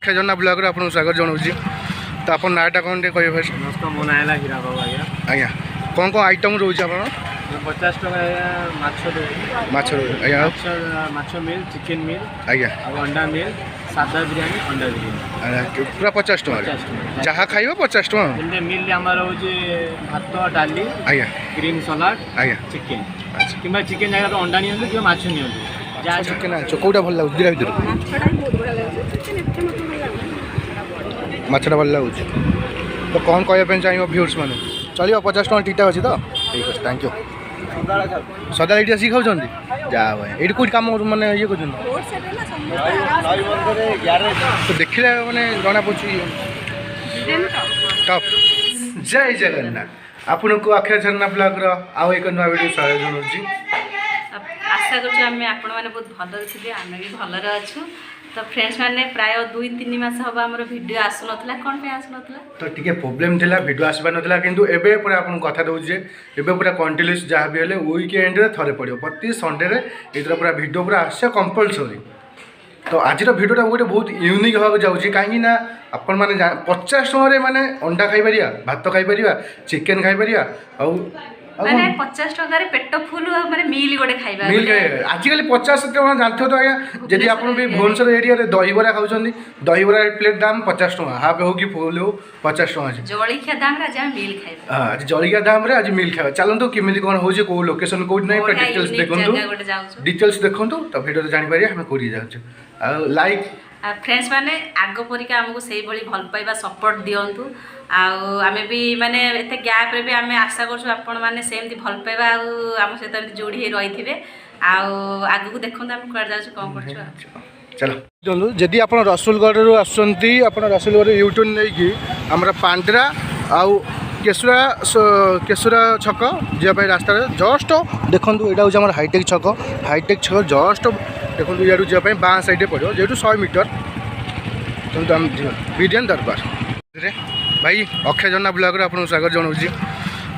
खेजना blog रे आपन स्वागत जनाऊँ तो आप नाटा कौन कहे भाई? नमस्कार मो ना है हीरा बाबू आज्ञा। आज्ञा कौन कौन आइटम रोचे आप? 50 टका माछ मिल चिकेन मिल आज्ञा अंडा मिल सादा बिरयानी अंडा बिरयानी पूरा 50 टका जहाँ खाइब 50 टका मिल आम भात डाली आज्ञा ग्रीन सलाड आज्ञा चिकेन कि चिकेन जगह अंडा नि कि माछ नि चिकेन कौटा भल लगे दुटा भर माछटा भल लगे तो कौन कहवाई चाहिए व्यूअर्स मैंने चलो 50 टका टीटा अच्छी तो ठीक अच्छे थैंक यू सदा ये आसिक खाऊँ जा भाई ये कौट कम मैंने ये कर तो देखने मैंने जना पड़ी टप जय जगन्नाथ आपन को अक्षर झरना ब्लॉग आउ एक नुआ वीडियो स्वागत जनाऊँ। आशा करें बहुत भल थे आम भी भलर अच्छु तो फ्रेंड्स मैंने प्राय 2-3 मास हम आम भिड आसुना कौन पे आसुना तो टी प्रोब्लेम था भिड आसपार नाला कितु एवं पूरा आपको कथा दूचे एवं पूरा कंटिन्यूस जहाँ भी हेल्ले वीकेंड थे पड़ो प्रति संडे ये पूरा भिड पूरा आस कंपलसरी तो आज भिडियोटा गोटे बहुत यूनिक हाँ जाऊँगी कहीं आपण मैंने 50 टकर मैंने अंडा खाईपर भात खाईपर चिकेन खाईपर माने 50 टका पेट फुल माने मील गोटे खाइबा मील आजिकल 50 टका जानते तो आज्ञा जदि आप भुवनेश्वर एरिया दहीबरा खाऊँ दहीबरा प्लेट दाम 50 टका हाफ हो कि फुल हो 50 टका जलिखिया दाम आज मील खाइबा आज जलिखिया दाम आज मील खाइबा चलतु केमी कौन हो कौ लोकेशन कौट ना डिटेल्स देखो डिटेल्स देखो तो भिडियो जानी पारे आम कौटी जाऊँ लाइक फ्रेंड्स माने आग परिका आमको से भली भल पाइबा सपोर्ट दियंतु आमे भी माने एते गैप रे भी आमे आशा करछु आपण माने सेमती भल पाइबा आम सहित जोड़ी रही थे आग को देखो आम कुआड़ जाऊँ कौन कर चलो चलू जदि आप रसुलगढ़ आसुँच आप रसुलगढ़ यूटर्न नहीं कि आम पांड्रा आउ केशुरा छक जावाई रास्ता जस्ट देखो यहाँ हूँ हाईटेक छक जस्ट देखो यार जावाई बाँ साइड पड़ो जेहतु 100 मीटर तो आम बिरियानी दरबार भाई अक्षय झरना ब्लॉग रे आपन स्वागत जनाऊँ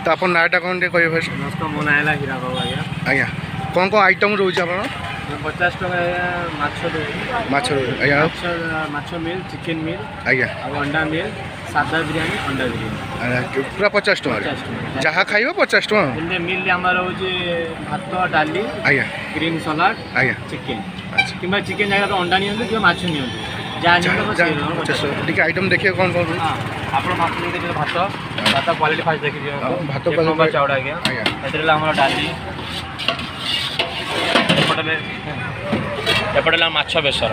तो आप नाटा कौन कहे भाई? नमस्कार मो ना है हीरा बाबू आज्ञा। आज्ञा कौन कौन आइटम रोचे आप? 50 टका माछ मिल चिकेन मिल आज्ञा अंडा मिल सादा बिरयानी अंडा बिरयानी पूरा 50 टका जहाँ खाइब 50 टका मिल आम भात डाली आज्ञा ग्रीन सलाड आज्ञा चिकेन कि चिकेन जगह अंडा नि कि माछ नि टी आइटम देखिए कौन कौन आप भात भात क्वालिटी फास्ट देखिए भात चाउड़ा आज्ञा आम डाली एपटे माछ बेसर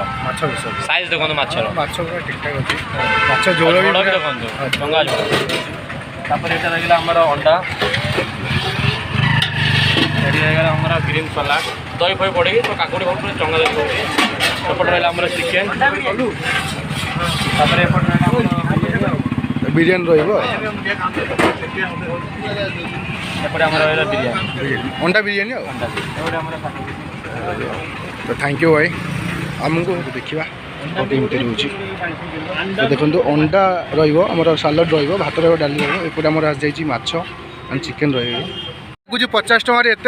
साइज देखो माछर ठीक ठाक अच्छी माछ झोल भी देखो डंगा झोल तापर यहाँ लगे आम अंडा ये आम ग्रीन सलाड दही फही पड़े तो काकुड़ी बहुत चंगा देखो एपटे रहा आम चिकेन बिरियानी रही एपटे आम रहा बिरयानी अंडा बिरियानी तो थैंक यू भाई आमको देखा कमती रोचे तो देखो अंडा रमर सालाड भात डाली रपटे आम आसी माछ एंड चिकेन रुझे 50 टकर एत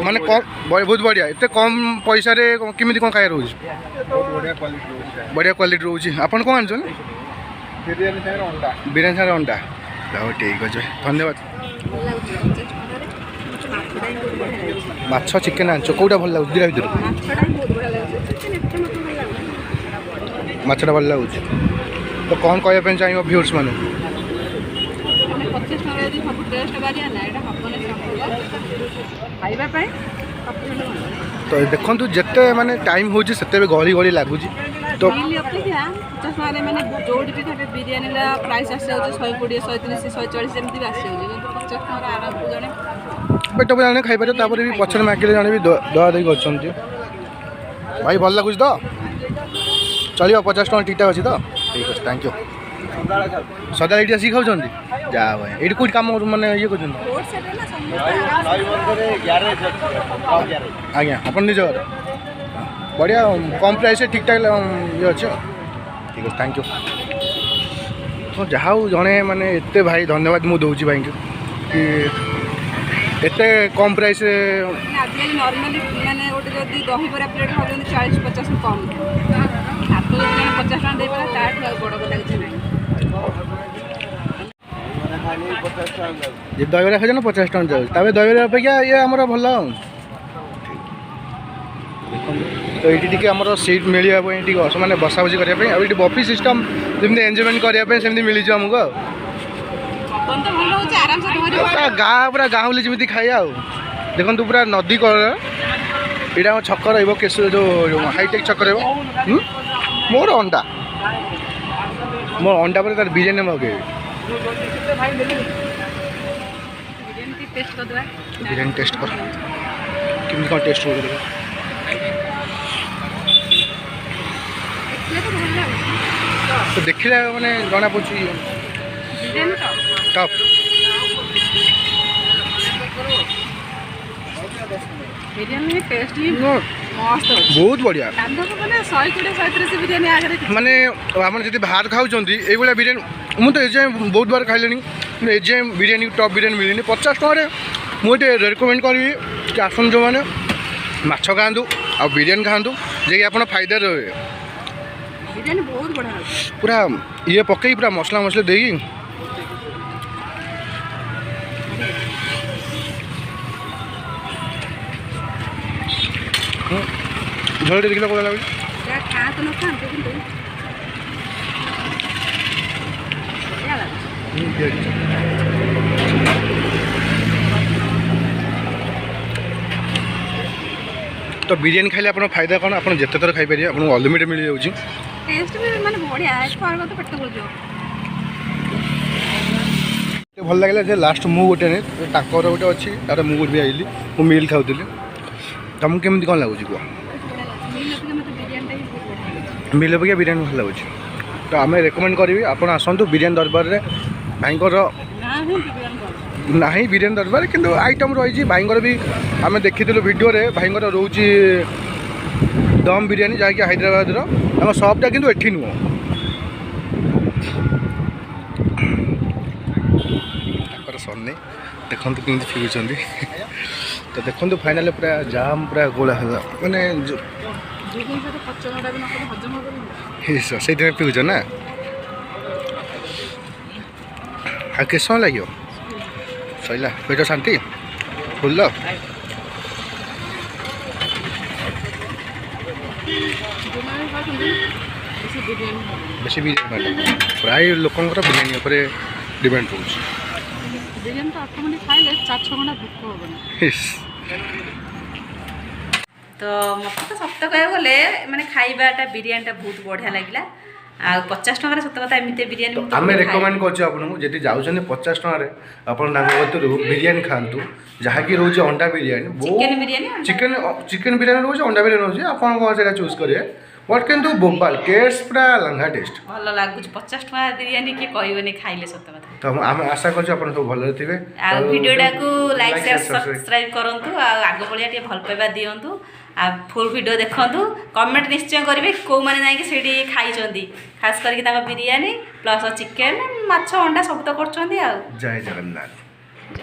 माने कम बहुत बढ़िया एत कम पैसा केमी कौन खाया रोज बढ़िया क्वालिटी रोचे आपन कौन आन बिरियानी सारे अंडा जाओ ठीक अच्छे धन्यवाद माछ चिकेन आंच कौटा भल लगे दुटा भर माछटा भल लगे तो कौन कहवाई चाहिए व्यूअर्स मैंने तो देखो जिते माने टाइम हो गहली गहली लगुच तो पेट जाने खाईपर भी पचर मागिले जड़े भी दवा दही कर भाई भल लगुच तो चलो 50 टका टीटा अच्छी तो ठीक अच्छे थैंक यू सदा ये आसिक खाऊँ जा भाई ये कौट कम मैंने ये कर आज्ञा आप निज बढ़िया कम प्राइस ठीक ठाक ये अच्छे ठीक है थैंक यू तो जहाँ जड़े माने एते भाई धन्यवाद मुझे दूसरी भाई कि एते कम प्राइस नॉर्मली माने गोटे जदि दही बरा प्लेट खाऊँ 40-50 कम 50 ଟଙ୍କା ଦେଇପାରିଲା ତାଠୁ ଆଉ ବଡ଼ କଥା କିଛି ନାହିଁ। ଯେ ଦହିବରା ଖାଇଛ ନା 50 ଟଙ୍କା ଯାଉଛି ତାପରେ ଦହିବରା ଅପେକ୍ଷା ଇଏ ଆମର ଭଲ ଆଉ। ତ ଏଇଠି ଟିକେ ଆମର ସିଟ୍ ମିଳିବା ପାଇଁ ଟିକେ ମାନେ ବସାବସି କରିବା ପାଇଁ ଆଉ ଏଠି ବଫି ସିଷ୍ଟମ୍ ଯେମିତି ଏନ୍ଜୟମେଣ୍ଟ କରିବା ପାଇଁ ସେମିତି ମିଳିଯିବ ଆମକୁ ଆଉ। ପବନ ତ ଭଲ ହେଉଛି ଆରାମସେ ଧରିବ। ଗାଁ ପୁରା ଗାଉଁଲି ଯେମିତି ଖାଇବା ଆଉ। ଦେଖନ୍ତୁ ପୁରା ନଦୀ କଳ ଏଇଟା ଆମ ଛକ ରହିବ କେଶୁ ଯେଉଁ ହାଇଟେକ୍ ଛକ ରହିବ। ମୋର ଅଣ୍ଡା ପରେ ତାର ବିରିୟାନୀ ମଗେଇବି। ବିରିୟାନୀ ଟେଷ୍ଟ କର କେମିତି କ'ଣ ଟେଷ୍ଟ ହେଉଛି ତ ଦେଖିଲା ମାନେ ଜଣା ପଡ଼ୁଛି ଟପ୍। ବିରିୟାନୀ ଟେଷ୍ଟ ବି ମସ୍ତ ଅଛି। ବହୁତ ବଢ଼ିଆ ମାନେ 120 130 ବିରିୟାନୀ ଆଗରେ ମାନେ ଆପଣ ଯଦି ବାହାର ଖାଉଛନ୍ତି ଏଇଭଳିଆ ବିରିୟାନୀ ମୁଁ ତ ଏଯାଏଁ ବହୁତ ବାର ଖାଇଲିଣି କିନ୍ତୁ ଏଯାଏଁ ବିରିୟାନୀ ଟପ୍ ବିରିୟାନୀ ମିଳିନି। 50 ଟଙ୍କାରେ ମୁଁ ଏଠି ରେକମେଣ୍ଡ କରିବି କି ଆସନ୍ତୁ ଯେଉଁମାନେ ମାଛ ଖାଆନ୍ତୁ ଆଉ ବିରିୟାନୀ ଖାଆନ୍ତୁ ଯାଇକି ଆପଣ ଫାଇଦାରେ ରହିବେ। ବିରିୟାନୀ ବହୁତ ବଢ଼ିଆ ଅଛି ପୁରା ଇଏ ପକେଇ ପୁରା ମସଲା ଦେଇକି ଝୋଳଟେ ଦେଖିଲେ କ'ଣ ଲାଗୁଛି ଖାଆନ୍ତୁ ନ ଖାଆନ୍ତୁ କିନ୍ତୁ ବଢ଼ିଆ ଲାଗୁଛି। ତ ବିରିୟାନୀ ଖାଇଲେ ଆପଣଙ୍କ ଫାଇଦା କ'ଣ ଆପଣ ଯେତେ ଥର ଖାଇପାରିବେ ଆପଣଙ୍କୁ ଅନଲିମିଟେଡ୍ ମିଳିଯାଉଛି। ଟେଷ୍ଟ ବି ମାନେ ବଢ଼ିଆ ଖାଇବା ତ ପେଟ ପୁରିଯିବ। ଭଲ ଲାଗିଲା ଯେ ଲାଷ୍ଟ ମୁଁ ଗୋଟେ ତାଙ୍କର ଗୋଟେ ଅଛି ତାର ମୁଁ ଗୋଟେ ବି ଆଇଲି ମୁଁ ମିଲ୍ ଖାଉଥିଲି। ତମକୁ କେମିତି କ'ଣ ଲାଗୁଛି କୁହ? ମିଲ୍ ଅପେକ୍ଷା ବିରିୟାନୀ ଭଲ ଲାଗୁଛି ତ ଆମେ ରେକମେଣ୍ଡ କରିବି ଆପଣ ଆସନ୍ତୁ ବିରିୟାନୀ ଦରବାରରେ। ଭାଇଙ୍କର ନାହିଁ ବିରିୟାନୀ ଦରବାର କିନ୍ତୁ ଆଇଟମ୍ ରହିଛି ଭାଇଙ୍କର ବି ଆମେ ଦେଖିଥିଲୁ ଭିଡ଼ିଓରେ ଭାଇଙ୍କର ରହୁଛି ଦମ୍ ବିରିୟାନୀ ଯାହାକି ହାଇଦ୍ରାବାଦର ତାଙ୍କ ସପ୍ଟା କିନ୍ତୁ ଏଠି ନୁହଁ। ତାଙ୍କର ସନ୍ନି ଦେଖନ୍ତୁ କେମିତି ଫିରୁଛନ୍ତି ତ ଦେଖନ୍ତୁ ଫାଇନାଲ୍ ପୁରା ଜାମ୍ ପୁରା ଗୋଳା ହେଲା ମାନେ ସେଇଥିପାଇଁ ପିଉଛ ନା ଆଉ କେତେ ସମୟ ଲାଗିବ ସରିଲା ପେଟ ଶାନ୍ତି ଫୁଲ। ବେଶୀ ବିରିୟାନୀ ପ୍ରାୟ ଲୋକଙ୍କର ବିରିୟାନୀ ଉପରେ ଡିପେଣ୍ଡ ରହୁଛି। ବିରିୟାନୀ ତ 8 ମିନିଟ୍ ଖାଇଲେ 4-6 ଘଣ୍ଟା ଭୋକ ହେବନି। ତ ମୋତେ ତ ସତ କହିବାକୁ ଗଲେ ମାନେ ଖାଇବାଟା ବିରିୟାନୀଟା ବହୁତ ବଢ଼ିଆ ଲାଗିଲା। ଆଉ 50 ଟଙ୍କାରେ ସତ କଥା ଏମିତି ବିରିୟାନୀ ଆମେ ରେକମେଣ୍ଡ କରୁଛୁ ଆପଣଙ୍କୁ ଯଦି ଯାଉଛନ୍ତି 50 ଟଙ୍କାରେ ଆପଣ ତାଙ୍କ କତିରୁ ବିରିୟାନୀ ଖାଆନ୍ତୁ ଯାହାକି ରହୁଛି ଅଣ୍ଡା ବିରିୟାନୀ। ଚିକେନ ବିରିୟାନୀ ରହୁଛି ଅଣ୍ଡା ବିରିୟାନୀ ରହୁଛି ଆପଣ କ'ଣ ସେଇଟା ଚୁଜ୍ କରିବେ ବଟ୍ କିନ୍ତୁ ବୋବାଲ ଟେଷ୍ଟ ପୁରା ଲଙ୍ଘା ଟେଷ୍ଟ ଭଲ ଲାଗୁଛି। 50 ଟଙ୍କା ବିରିୟାନୀ କିଏ କହିବନି ଖାଇଲେ ସତ କଥା। ତ ଆମେ ଆଶା କରୁଛୁ ଆପଣ ସବୁ ଭଲରେ ଥିବେ। ଆଉ ଭିଡ଼ିଓଟାକୁ ଲାଇକ୍ ସେୟାର ସବସ୍କ୍ରାଇବ୍ କରନ୍ତୁ ଆଉ ଆଗ ଭଳିଆ ଟିକେ ଭଲ ପାଇବା ଦିଅନ୍ତୁ ଆଉ ଫୁଲ୍ ଭିଡ଼ିଓ ଦେଖନ୍ତୁ। କମେଣ୍ଟ ନିଶ୍ଚୟ କରିବେ କେଉଁମାନେ ଯାଇକି ସେଇଠି ଖାଇଛନ୍ତି ଖାସ୍ କରିକି ତାଙ୍କ ବିରିୟାନୀ ପ୍ଲସ୍ ଚିକେନ୍ ମାଛ ଅଣ୍ଡା ସବୁ ତ କରୁଛନ୍ତି ଆଉ। ଜୟ ଜଗନ୍ନାଥ।